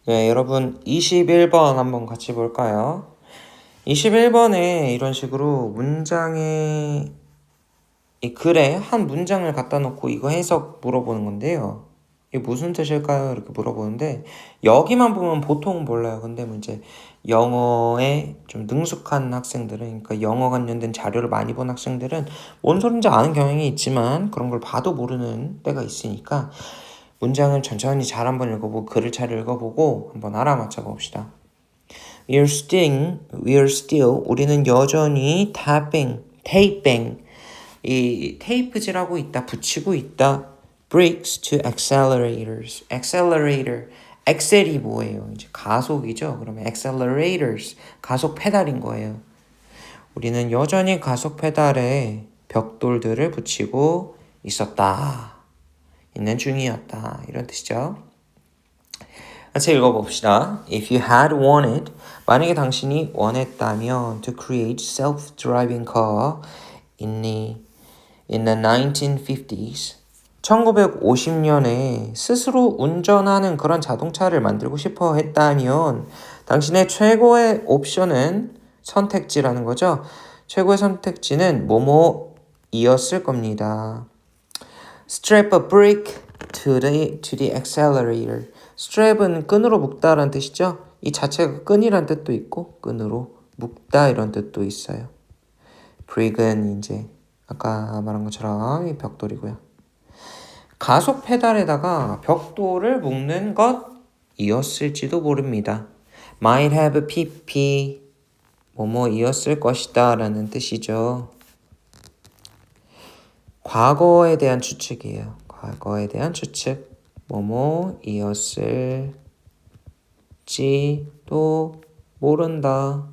네, 여러분 21번 한번 같이 볼까요? 21번에 이런 식으로 문장에 이 글에 한 문장을 갖다 놓고 이거 해석 물어보는 건데요. 이게 무슨 뜻일까요? 이렇게 물어보는데 여기만 보면 보통 몰라요. 근데 이제 영어에 좀 능숙한 학생들은, 그러니까 영어 관련된 자료를 많이 본 학생들은 뭔 소린지 아는 경향이 있지만 그런 걸 봐도 모르는 때가 있으니까 문장을 천천히 잘 한번 읽어보고 글을 잘 읽어보고 한번 알아맞혀 봅시다. we're still, 우리는 여전히 taping, 이 테이프질하고 있다, 붙이고 있다. bricks to accelerators. 엑셀이 뭐예요? 이제 가속이죠. 그러면 accelerators, 가속 페달인 거예요. 우리는 여전히 가속 페달에 벽돌들을 붙이고 있는 중이었다. 이런 뜻이죠. 같이 읽어봅시다. If you had wanted, 만약에 당신이 원했다면 to create self-driving car in the 1950s, 1950년에 스스로 운전하는 그런 자동차를 만들고 싶어 했다면 당신의 최고의 옵션은 선택지라는 거죠. 최고의 선택지는 뭐뭐이었을 겁니다. Strap a brick to the accelerator. strap은 끈으로 묶다라는 뜻이죠. 이 자체가 끈이란 뜻도 있고 끈으로 묶다 이런 뜻도 있어요. brick은 이제 아까 말한 것처럼 이 벽돌이고요. 가속 페달에다가 벽돌을 묶는 것이었을지도 모릅니다. might have pp 뭐뭐이었을 것이다 라는 뜻이죠. 과거에 대한 추측이에요. 과거에 대한 추측. 뭐뭐이었을지도 모른다.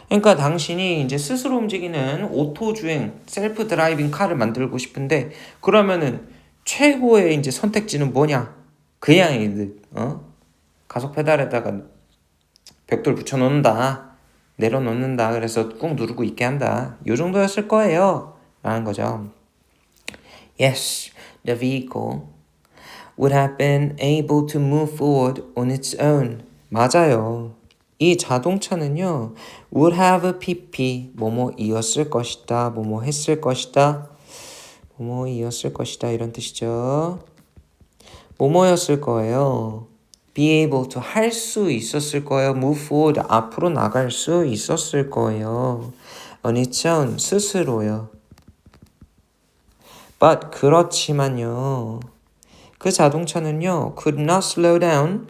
그러니까 당신이 이제 스스로 움직이는 오토주행, 셀프 드라이빙 카를 만들고 싶은데 그러면은 최고의 이제 선택지는 뭐냐? 그냥 가속 페달에다가 벽돌 붙여 놓는다. 내려놓는다. 그래서 꾹 누르고 있게 한다. 요 정도였을 거예요. 라는 거죠. Yes, the vehicle would have been able to move forward on its own. 맞아요. 이 자동차는요, would have pp, 뭐뭐이었을 것이다, 뭐뭐 했을 것이다, 뭐뭐이었을 것이다 이런 뜻이죠. 뭐뭐였을 거예요. be able to 할 수 있었을 거예요. move forward, 앞으로 나갈 수 있었을 거예요. on its own, 스스로요. but 그렇지만요. 그 자동차는요, could not slow down,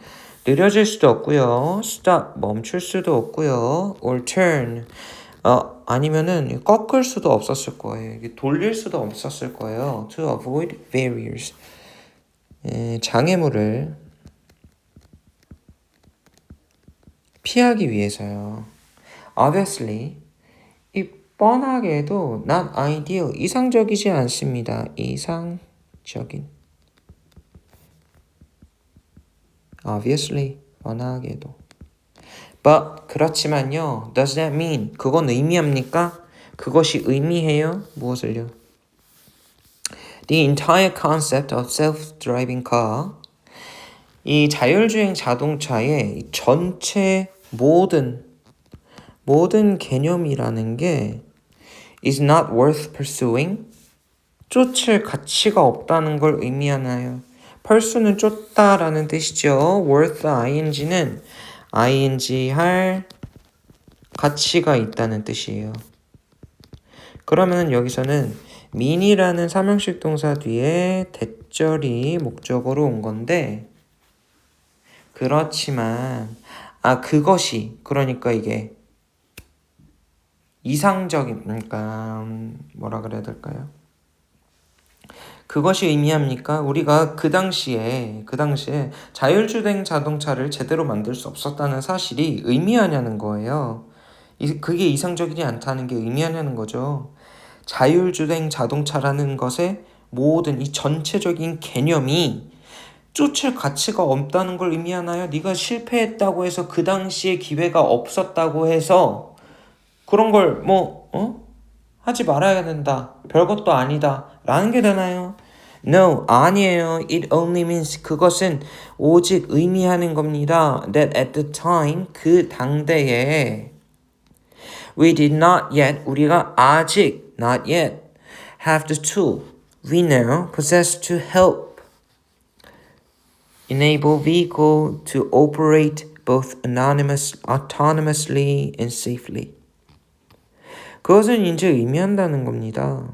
느려질 수도 없고요, stop, 멈출 수도 없고요, or turn, 아니면은 꺾을 수도 없었을 거예요. 돌릴 수도 없었을 거예요. to avoid barriers, 장애물을 피하기 위해서요. obviously, 이 뻔하게도 not ideal, 이상적이지 않습니다. 이상적인. obviously, 뻔하게도. but, 그렇지만요. does that mean? 그건 의미합니까? 그것이 의미해요? 무엇을요? The entire concept of self-driving car, 이 자율주행 자동차의 전체 모든 개념이라는 게 is not worth pursuing, 쫓을 가치가 없다는 걸 의미하나요? pursue는 쫓다라는 뜻이죠. worth ing는 ing 할 가치가 있다는 뜻이에요. 그러면 여기서는 mean이라는 삼형식 동사 뒤에 대절이 목적어로 온 건데, 그렇지만 그것이, 그러니까 이게 이상적인, 그러니까 뭐라 그래야 될까요? 그것이 의미합니까? 우리가 그 당시에 자율주행 자동차를 제대로 만들 수 없었다는 사실이 의미하냐는 거예요. 그게 이상적이지 않다는 게 의미하냐는 거죠. 자율주행 자동차라는 것의 모든 이 전체적인 개념이 쫓을 가치가 없다는 걸 의미하나요? 네가 실패했다고 해서 그 당시에 기회가 없었다고 해서 그런 걸 하지 말아야 된다, 별것도 아니다 라는 게 되나요? No, 아니에요. It only means 그것은 오직 의미하는 겁니다. That at the time 그 당대에 we did not yet 우리가 아직 not yet have the tool we now possess to help enable vehicle to operate both autonomously and safely. 그것은 이제 의미한다는 겁니다.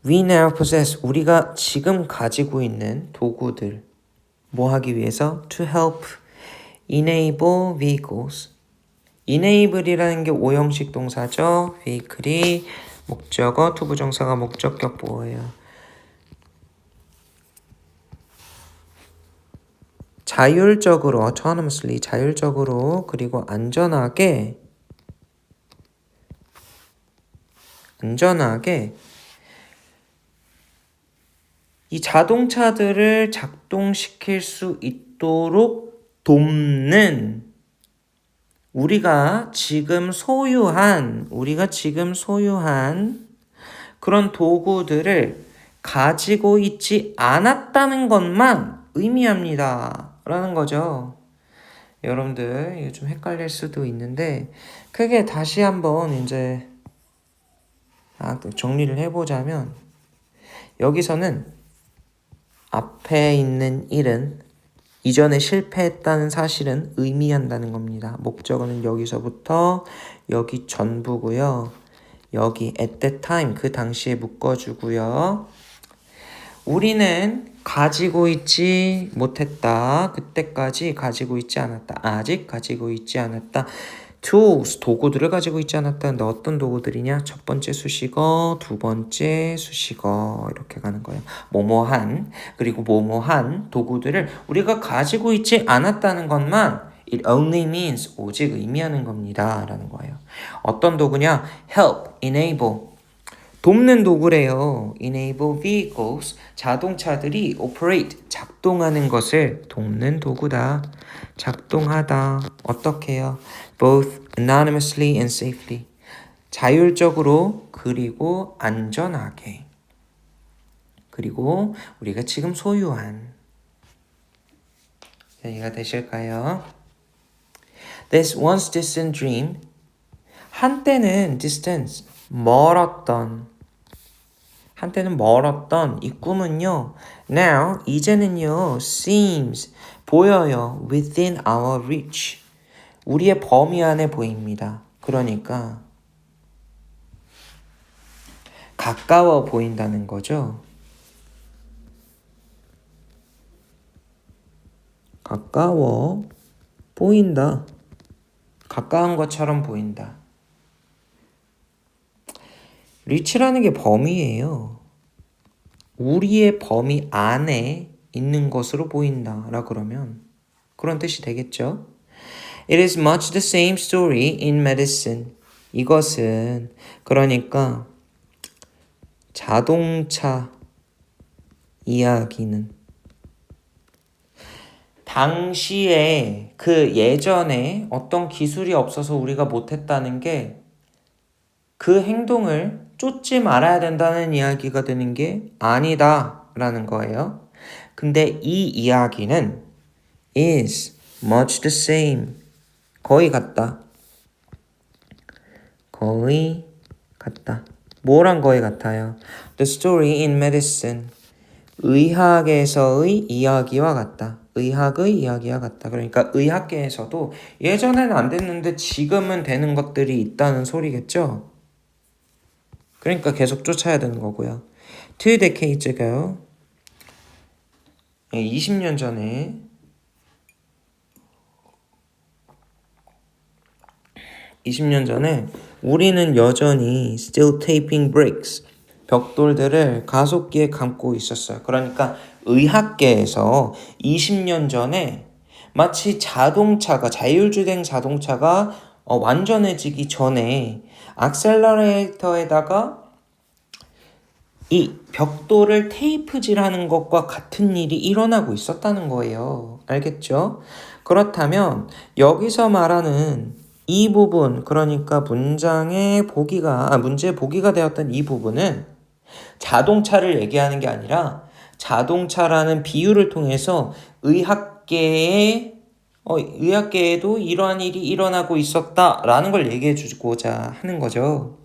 We now possess 우리가 지금 가지고 있는 도구들 뭐 하기 위해서? To help enable vehicles. enable이라는 게 오형식 동사죠. vehicle이 목적어, 투부정사가 목적격 보어예요. 자율적으로, autonomously, 자율적으로 그리고 안전하게 이 자동차들을 작동시킬 수 있도록 돕는 우리가 지금 소유한 그런 도구들을 가지고 있지 않았다는 것만 의미합니다. 라는 거죠. 여러분들 이거 좀 헷갈릴 수도 있는데 크게 다시 한번 이제 정리를 해보자면 여기서는 앞에 있는 일은 이전에 실패했다는 사실은 의미한다는 겁니다. 목적어는 여기서부터 여기 전부고요. 여기 at that time 그 당시에 묶어주고요. 우리는 가지고 있지 못했다. 그때까지 가지고 있지 않았다. 아직 가지고 있지 않았다. tools, 도구들을 가지고 있지 않았다. 근데 어떤 도구들이냐? 첫 번째 수식어, 두 번째 수식어 이렇게 가는 거예요. 뭐뭐한, 그리고 뭐뭐한 도구들을 우리가 가지고 있지 않았다는 것만 it only means 오직 의미하는 겁니다. 라는 거예요. 어떤 도구냐? help, enable 돕는 도구래요. enable vehicles 자동차들이 operate 작동하는 것을 돕는 도구다. 작동하다. 어떻게 해요? both anonymously and safely 자율적으로 그리고 안전하게 그리고 우리가 지금 소유한 이해가 되실까요? This once distant dream 한때는 distance 멀었던 이 꿈은요 now 이제는요 seems 보여요 within our reach 우리의 범위 안에 보입니다. 그러니까 가까워 보인다는 거죠. 가까워 보인다. 가까운 것처럼 보인다. 리치라는 게 범위예요. 우리의 범위 안에 있는 것으로 보인다라 그러면 그런 뜻이 되겠죠. It is much the same story in medicine. 이것은 그러니까 자동차 이야기는 당시에 그 예전에 어떤 기술이 없어서 우리가 못했다는 게 그 행동을 쫓지 말아야 된다는 이야기가 되는 게 아니다 라는 거예요. 근데 이 이야기는 is much the same 거의 같다. 거의 같다. 뭐랑 거의 같아요? The story in medicine. 의학에서의 이야기와 같다. 의학의 이야기와 같다. 그러니까 의학계에서도 예전에는 안 됐는데 지금은 되는 것들이 있다는 소리겠죠? 그러니까 계속 쫓아야 되는 거고요. Two decades ago 20년 전에 우리는 여전히 still taping brakes 벽돌들을 가속기에 감고 있었어요. 그러니까 의학계에서 20년 전에 마치 자율주행 자동차가 완전해지기 전에 악셀러레이터에다가 이 벽돌을 테이프질하는 것과 같은 일이 일어나고 있었다는 거예요. 알겠죠? 그렇다면 여기서 말하는 이 부분, 그러니까 문제의 보기가 되었던 이 부분은 자동차를 얘기하는 게 아니라 자동차라는 비유를 통해서 의학계에도 이러한 일이 일어나고 있었다라는 걸 얘기해 주고자 하는 거죠.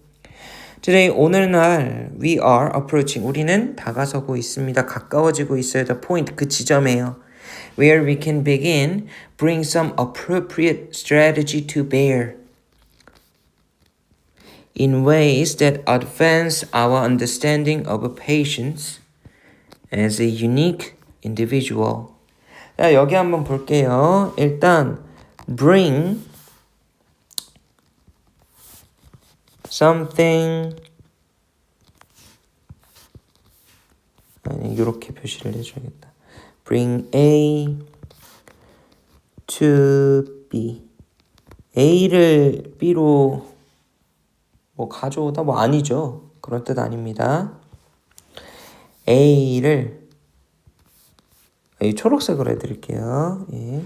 Today, 오늘날 we are approaching, 우리는 다가서고 있습니다. 가까워지고 있어요. The point, 그 지점이에요. Where we can begin, bring some appropriate strategy to bear in ways that advance our understanding of patients as a unique individual. 자, 여기 한번 볼게요. 일단 bring something, 이렇게 표시를 해줘야겠다. Bring A to B. A를 B로 가져오다 아니죠. 그런 뜻 아닙니다. A를 초록색으로 해드릴게요. 예.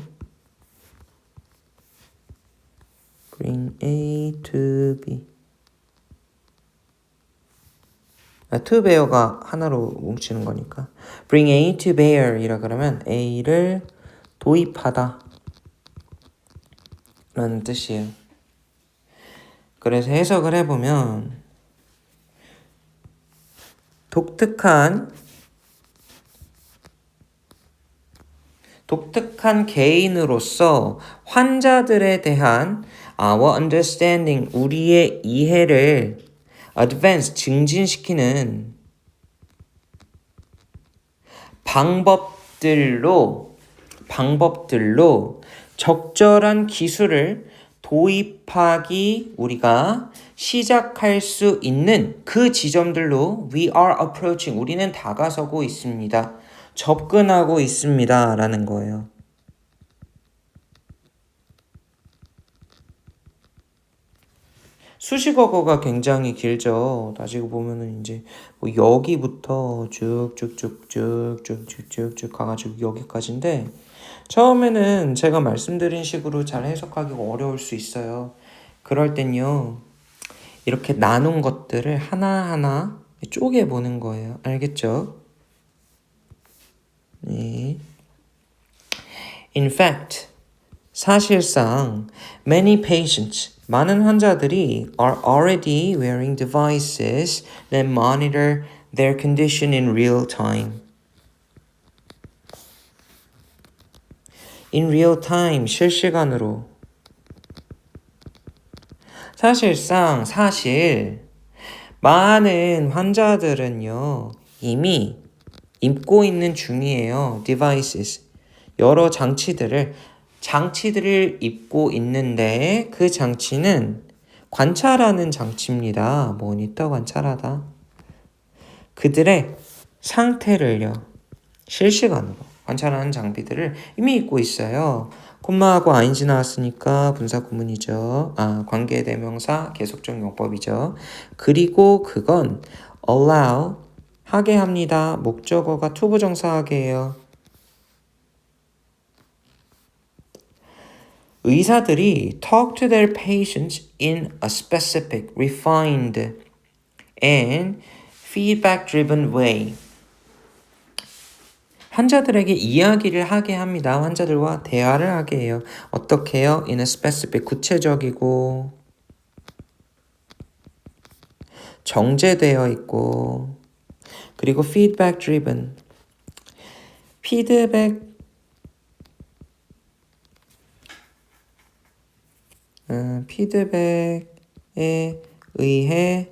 Bring A to B. to bear가 하나로 뭉치는 거니까 bring A to bear 이라 그러면 A를 도입하다 라는 뜻이에요. 그래서 해석을 해보면 독특한 개인으로서 환자들에 대한 our understanding, 우리의 이해를 advance, 증진시키는 방법들로 적절한 기술을 도입하기 우리가 시작할 수 있는 그 지점들로 we are approaching, 우리는 다가서고 있습니다. 접근하고 있습니다. 라는 거예요. 수식어가 굉장히 길죠. 따지고 보면은 이제 여기부터 쭉쭉쭉쭉쭉쭉쭉 가가지고 여기까지인데 처음에는 제가 말씀드린 식으로 잘 해석하기가 어려울 수 있어요. 그럴 땐요, 이렇게 나눈 것들을 하나하나 쪼개보는 거예요. 알겠죠? 네. In fact, 사실상 many patients, 많은 환자들이 are already wearing devices that monitor their condition in real time. In real time, 실시간으로. 사실 많은 환자들은요, 이미 입고 있는 중이에요. devices, 여러 장치들을 입고 있는데 그 장치는 관찰하는 장치입니다. 모니터 관찰하다. 그들의 상태를요, 실시간으로 관찰하는 장비들을 이미 입고 있어요. 콤마하고 ing 나왔으니까 분사 구문이죠. 관계대명사 계속적 용법이죠. 그리고 그건 allow, 하게 합니다. 목적어가 투부정사하게예요. 의사들이 talk to their patients in a specific, refined, and feedback-driven way. 환자들에게 이야기를 하게 합니다. 환자들과 대화를 하게 해요. 어떻게 해요? In a specific, 구체적이고 정제되어 있고, 그리고 feedback-driven, 피드백에 의해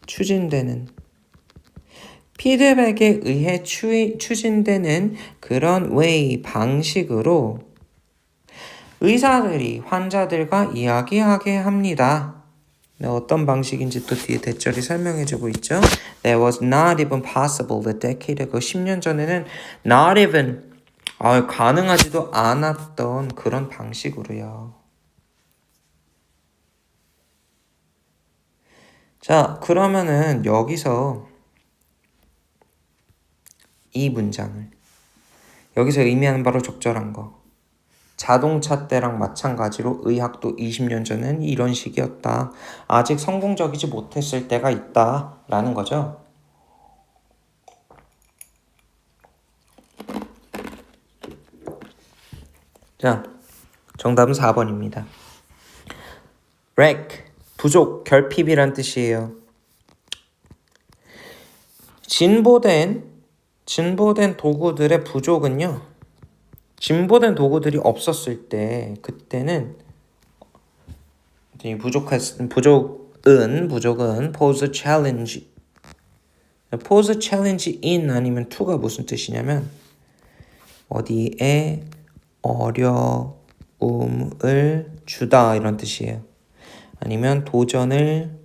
추진되는 그런 way, 방식으로 의사들이 환자들과 이야기하게 합니다. 어떤 방식인지 또 뒤에 대절이 설명해주고 있죠. That was not even possible a decade ago. 10년 전에는 not even, 가능하지도 않았던 그런 방식으로요. 자, 그러면은 여기서 이 문장을, 여기서 의미하는 바로 적절한 거, 자동차 때랑 마찬가지로 의학도 20년 전엔 이런 식이었다. 아직 성공적이지 못했을 때가 있다라는 거죠. 자, 정답은 4번입니다. wreck, 부족, 결핍이란 뜻이에요. 진보된 도구들의 부족은요. 진보된 도구들이 없었을 때 그때는 부족은 pose challenge in 아니면 to가 무슨 뜻이냐면 어디에 어려움을 주다 이런 뜻이에요. 아니면 도전을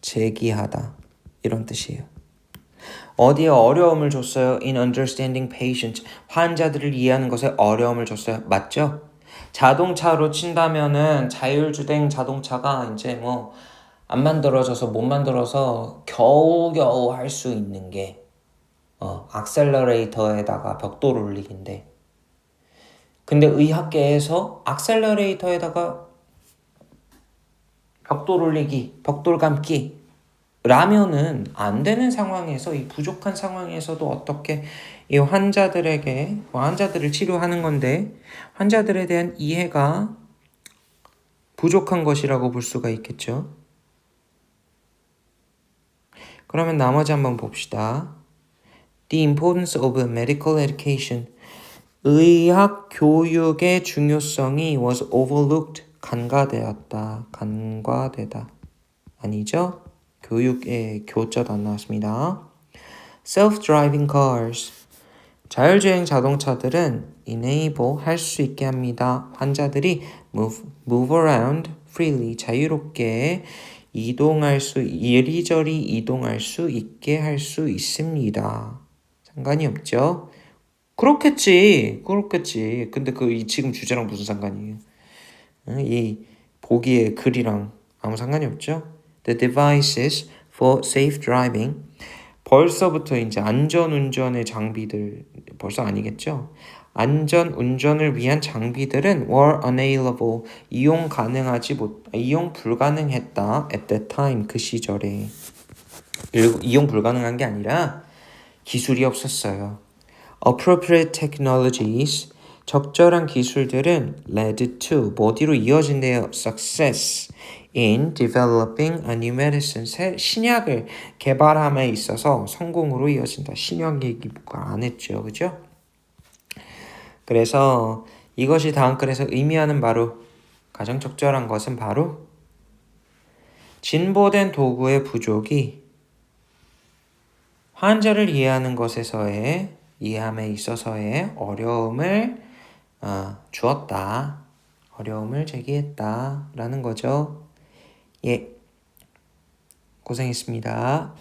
제기하다 이런 뜻이에요. 어디에 어려움을 줬어요? In understanding patients. 환자들을 이해하는 것에 어려움을 줬어요. 맞죠? 자동차로 친다면은 자율주행 자동차가 이제 뭐 안 만들어져서 못 만들어서 겨우겨우 할 수 있는 게 악셀러레이터에다가 벽돌 올리기인데 근데 의학계에서 악셀러레이터에다가 벽돌 올리기, 벽돌 감기 라면은 안 되는 상황에서 이 부족한 상황에서도 어떻게 이 환자들을 치료하는 건데 환자들에 대한 이해가 부족한 것이라고 볼 수가 있겠죠. 그러면 나머지 한번 봅시다. The importance of medical education. 의학 교육의 중요성이 was overlooked. 간과되다. 아니죠? 교육의 교자도 안 나왔습니다. Self-driving cars. 자율주행 자동차들은 enable 할 수 있게 합니다. 환자들이 move around freely 자유롭게 이리저리 이동할 수 있게 할 수 있습니다. 상관이 없죠? 그렇겠지. 근데 지금 주제랑 무슨 상관이에요? 이 보기의 글이랑 아무 상관이 없죠? The devices for safe driving. 벌써부터 이제 안전운전의 장비들 벌써 아니겠죠? 안전운전을 위한 장비들은 were unavailable. 이용 불가능했다. at that time. 그 시절에. 이용 불가능한 게 아니라 기술이 없었어요. Appropriate technologies. 적절한 기술들은 led to 어디로 이어진대요? Success in developing a new medicine. 신약을 개발함에 있어서 성공으로 이어진다. 신약 얘기 안 했죠. 그죠? 그래서 이것이 다음 글에서 의미하는 바로 가장 적절한 것은 바로 진보된 도구의 부족이 환자를 이해함에 있어서의 어려움을 주었다. 어려움을 제기했다. 라는 거죠. 예. 고생했습니다.